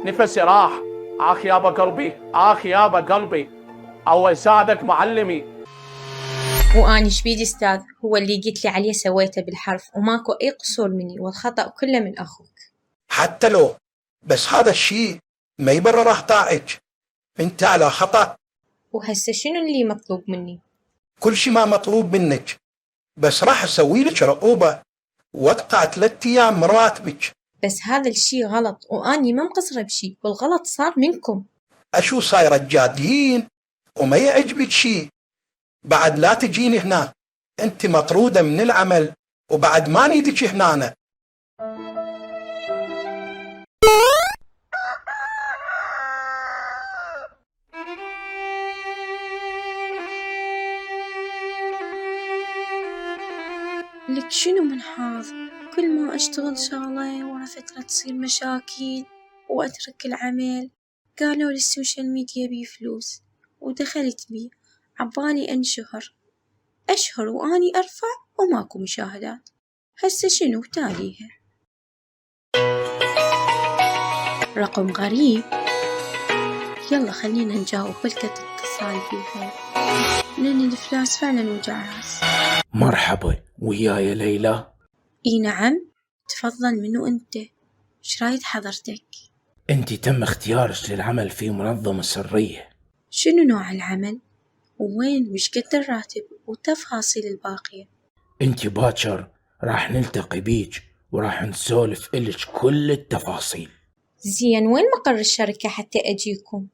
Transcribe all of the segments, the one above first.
نفسي راح. آخ يابا قلبي، آخ يابا قلبي. الله يساعدك معلمي. وأني شبيدي أستاذ؟ هو اللي قلت لي عليه سويته بالحرف، وماكو أي قصور مني، والخطأ كله من أخوك. حتى لو بس هذا الشيء ما يبرر أخطائك، أنت على خطأ. وهسه شنو اللي مطلوب مني؟ كل شيء ما مطلوب منك، بس راح أسوي لك عقوبة وأقطع 3 أيام من راتبك. بس هذا الشيء غلط، وأني ما مقصرة بشي، والغلط صار منكم. أشو صايرة تجادلين وما يعجبك شيء؟ بعد لا تجيني هنا، أنت مطرودة من العمل وبعد ما نيدك هنا. لك شنو من حظ؟ كل ما أشتغل شغلة ورا فترة تصير مشاكل وأترك العمل. قالوا لي السوشيال ميديا بيه فلوس، ودخلت بيه عبالي أشهر وأني أرفع وماكو مشاهدات. هسه شنو تاليها؟ رقم غريب. يلا خلينا نجاوب بلكة اتصال بيها، لأن الفلوس فعلا وجع راس. مرحبا، وياي ليلى؟ اي نعم، تفضل. منو انت؟ ايش رايد حضرتك؟ انت تم اختيارك للعمل في منظمة سرية. شنو نوع العمل؟ وين وش قد الراتب وتفاصيل الباقية؟ انت باكر راح نلتقي بيج وراح نسولف إلك كل التفاصيل. زين، وين مقر الشركة حتى أجيكم؟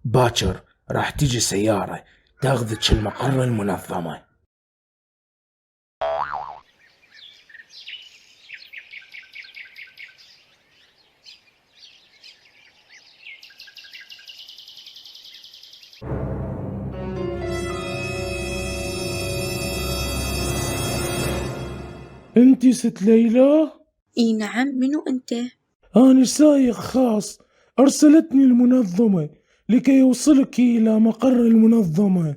باكر راح تجي سيارة تاخذك المقر المنظمة. انتي ست ليلى؟ اي نعم، منو انت؟ أنا سايق خاص، أرسلتني المنظمة لكي يوصلك إلى مقر المنظمة.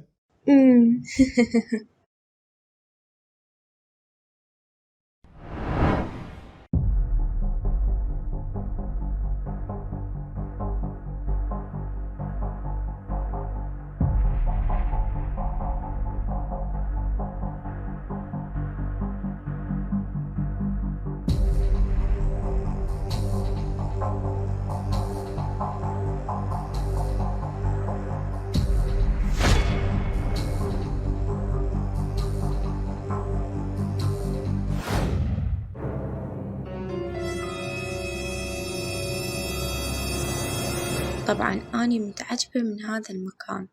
طبعا أنا متعجبة من هذا المكان.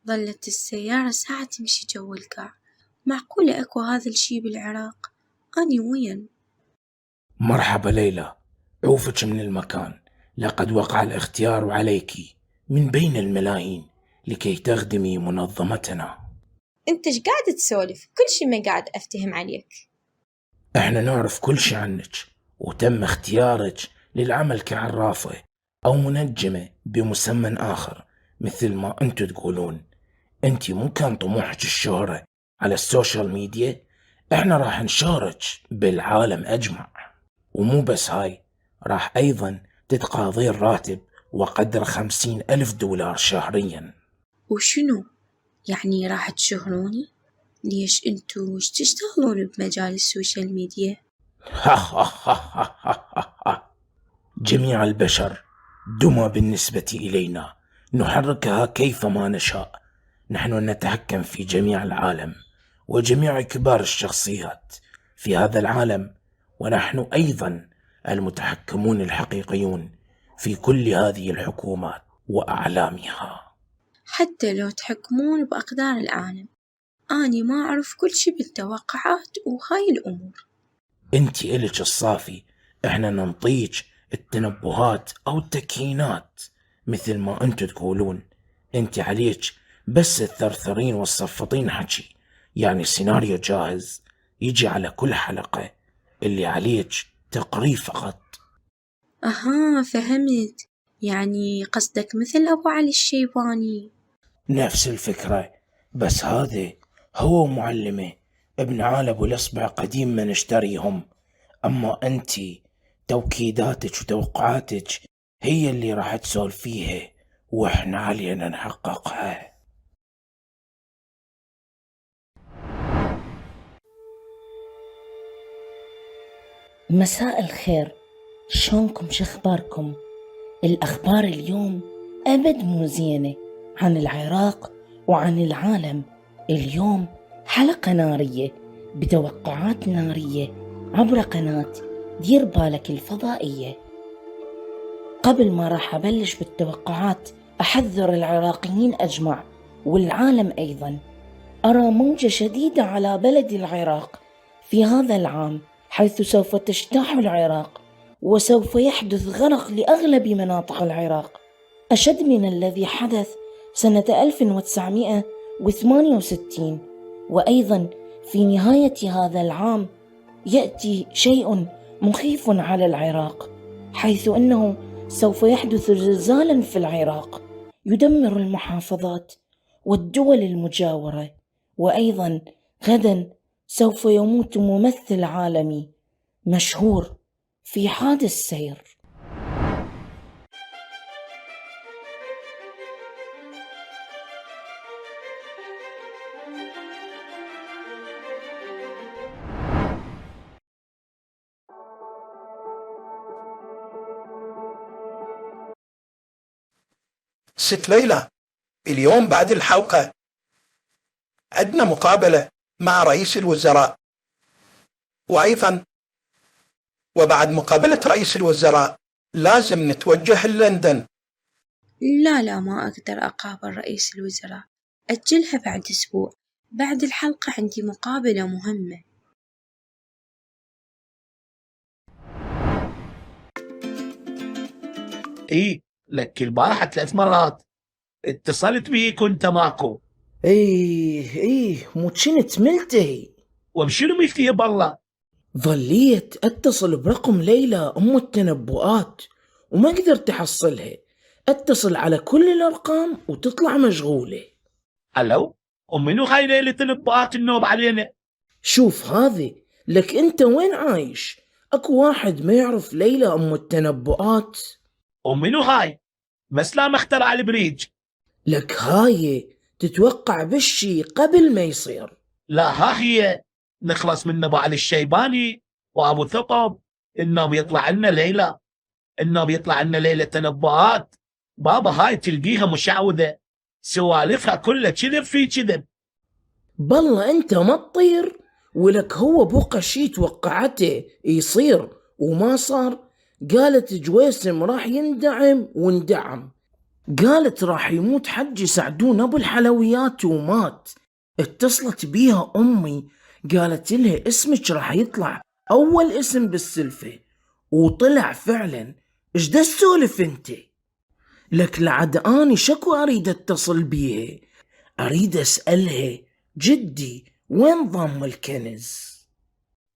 ظلت السيارة ساعة تمشي جو القاع. معقولة أكو هذا الشي بالعراق؟ أني وين؟ مرحبا ليلى، عوفك من المكان. لقد وقع الاختيار عليك من بين الملايين لكي تخدمي منظمتنا. انت ايش قاعد تسولف؟ كل شي ما قاعد أفتهم عليك. احنا نعرف كل شي عنك، وتم اختيارك للعمل كعرافة أو منجمة بمسمى آخر مثل ما أنتوا تقولون. أنت مو كان طموحك الشهرة على السوشيال ميديا؟ إحنا راح نشارك بالعالم أجمع. ومو بس هاي، راح أيضا تتقاضي الراتب وقدر 50,000 دولار شهريا. وشنو؟ يعني راح تشهروني؟ ليش انتو ايش تشتغلون بمجال السوشيال ميديا؟ جميع البشر دمى بالنسبة إلينا، نحركها كيفما نشاء. نحن نتحكم في جميع العالم وجميع كبار الشخصيات في هذا العالم، ونحن أيضا المتحكمون الحقيقيون في كل هذه الحكومات وأعلامها. حتى لو تحكمون بأقدار العالم، أني ما أعرف كل شي بالتوقعات وهاي الأمور. انت إلك الصافي، احنا ننطيك التنبهات أو التكهينات مثل ما انتوا تقولون. انت عليك بس الثرثرين والصفطين حكي، يعني السيناريو جاهز يجي على كل حلقة، اللي عليك تقريه فقط. أها، فهمت. يعني قصدك مثل أبو علي الشيباني؟ نفس الفكرة، بس هذا هو معلمه ابن عالب والأصبع قديم من اشتريهم. أما أنت توكيداتك وتوقعاتك هي اللي راح تسولفيها وإحنا علينا نحققها. مساء الخير، شلونكم؟ شخباركم؟ الأخبار اليوم أبد مو زينة عن العراق وعن العالم. اليوم حلقة نارية بتوقعات نارية عبر قناة دير بالك الفضائية. قبل ما راح أبلش بالتوقعات أحذر العراقيين أجمع والعالم أيضا، أرى موجة شديدة على بلد العراق في هذا العام، حيث سوف تجتاح العراق وسوف يحدث غرق لأغلب مناطق العراق، أشد من الذي حدث سنة 1968. وأيضا في نهاية هذا العام يأتي شيء مخيف على العراق، حيث أنه سوف يحدث زلزالا في العراق يدمر المحافظات والدول المجاورة. وأيضا غدا سوف يموت ممثل عالمي مشهور في حادث سير. ست ليلى، اليوم بعد الحلقة عندنا مقابلة مع رئيس الوزراء، وأيضا وبعد مقابلة رئيس الوزراء لازم نتوجه للندن. لا ما أقدر أقابل رئيس الوزراء، أجلها بعد أسبوع. بعد الحلقة عندي مقابلة مهمة. لك البارحة 3 مرات اتصلت بي كنت ماكو. مو كنت ملتهي. وبشنو ملتهي بالله؟ ظليت اتصل برقم ليلى ام التنبؤات وما قدرت احصلها، اتصل على كل الارقام وتطلع مشغولة. الو، ومنو هاي ليلة تنبؤات النوب علينا؟ شوف هذه لك، انت وين عايش؟ اكو واحد ما يعرف ليلى ام التنبؤات؟ ومنو هاي؟ مسلام اخترع البريج. لك هاي تتوقع بالشي قبل ما يصير. لا، ها هي نخلص من نبع الشيباني وابو ثقب. النوب يطلع لنا ليلى، النوب يطلع لنا ليلة تنبؤات. بابا هاي تلقيها مشعوذة، سوالفها كلها كذب في كذب. بالله انت ما تطير، ولك هو بقى شي توقعته يصير وما صار. قالت جويسم راح يندعم واندعم، قالت راح يموت حجي سعدون ابو الحلويات ومات. اتصلت بيها امي قالت لها اسمك راح يطلع اول اسم بالسلفة، وطلع فعلا. ايش دا تسولف انت؟ لك لعد اني شكو اريد اتصل بيها، اريد اسألها جدي وين ضم الكنز.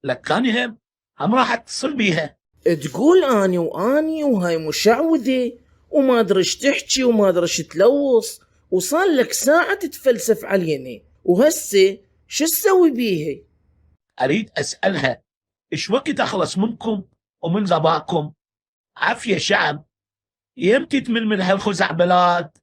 لك كان هم راح اتصل بيها تقول اني وهاي مشعوذة وما ادري ايش تحكي وما ادري ايش تلوص، وصار لك ساعة تتفلسف علينا، وهسه شو تسوي بيها؟ اريد اسألها ايش وقت اخلص منكم ومن زباكم؟ عافية شعب، يمتى تمل من هالخزعبلات؟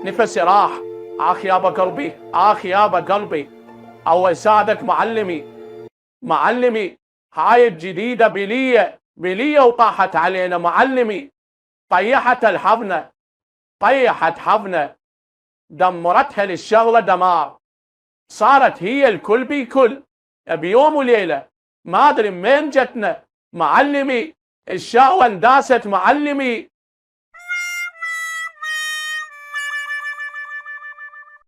نفسي راح. اخ يابا قلبي، اخ يابا قلبي. الله يساعدك معلمي هاي الجديدة بلية وطاحت علينا معلمي. طيحت حفنة، دمرتها للشغلة دمار. صارت هي الكل بكل بيوم وليلة، ما ادري من جتنا معلمي. الشغلة انداست معلمي،